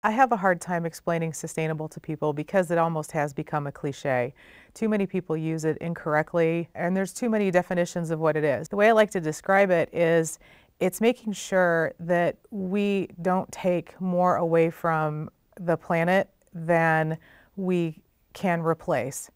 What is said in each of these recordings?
I have a hard time explaining sustainable to people because it almost has become a cliche. Too many people use it incorrectly, and there's too many definitions of what it is. The way I like to describe it is it's making sure that we don't take more away from the planet than we can replace,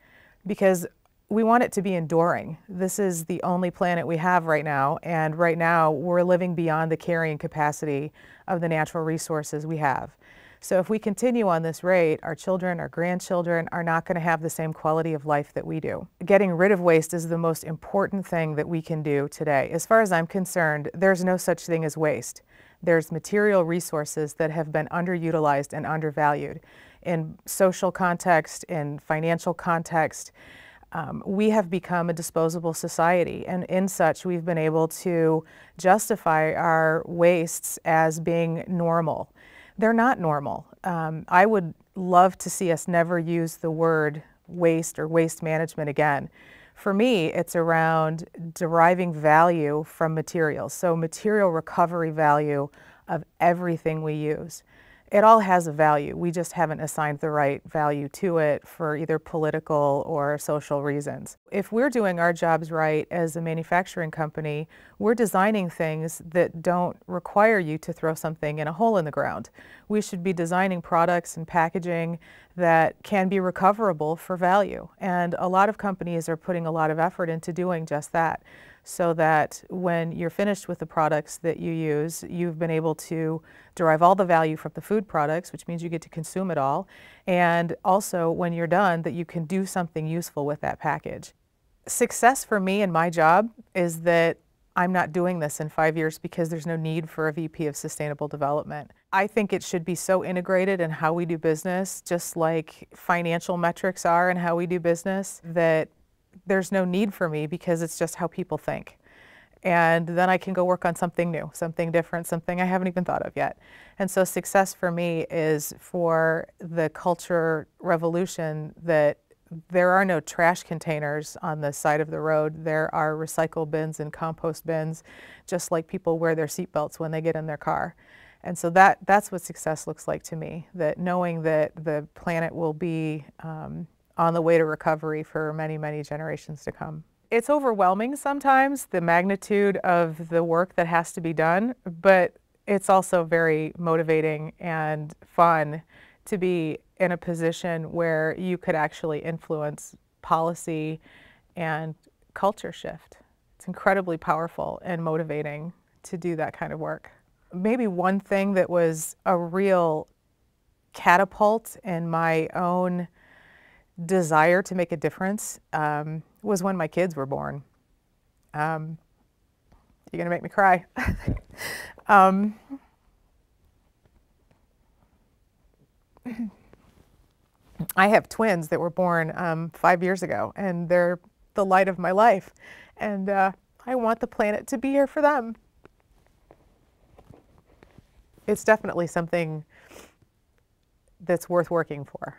because we want it to be enduring. This is the only planet we have right now, and right now we're living beyond the carrying capacity of the natural resources we have. So if we continue on this rate, our children, our grandchildren are not going to have the same quality of life that we do. Getting rid of waste is the most important thing that we can do today. As far as I'm concerned, there's no such thing as waste. There's material resources that have been underutilized and undervalued. In social context, in financial context, we have become a disposable society, and in such we've been able to justify our wastes as being normal. They're not normal. I would love to see us never use the word waste or waste management again. For me, it's around deriving value from materials, so material recovery value of everything we use. It all has a value. We just haven't assigned the right value to it for either political or social reasons. If we're doing our jobs right as a manufacturing company, we're designing things that don't require you to throw something in a hole in the ground. We should be designing products and packaging that can be recoverable for value. And a lot of companies are putting a lot of effort into doing just that, so that when you're finished with the products that you use, you've been able to derive all the value from the food products, which means you get to consume it all, and also when you're done, that you can do something useful with that package. Success for me in my job is that I'm not doing this in 5 years because there's no need for a VP of Sustainable Development. I think it should be so integrated in how we do business, just like financial metrics are in how we do business, that there's no need for me because it's just how people think. And then I can go work on something new, something different, something I haven't even thought of yet. And so success for me is for the culture revolution that there are no trash containers on the side of the road. There are recycle bins and compost bins, just like people wear their seatbelts when they get in their car. And so that's what success looks like to me, that knowing that the planet will be on the way to recovery for many, many generations to come. It's overwhelming sometimes, the magnitude of the work that has to be done, but it's also very motivating and fun to be in a position where you could actually influence policy and culture shift. It's incredibly powerful and motivating to do that kind of work. Maybe one thing that was a real catapult in my own desire to make a difference was when my kids were born. You're gonna make me cry. I have twins that were born 5 years ago, and they're the light of my life, and I want the planet to be here for them. It's definitely something that's worth working for.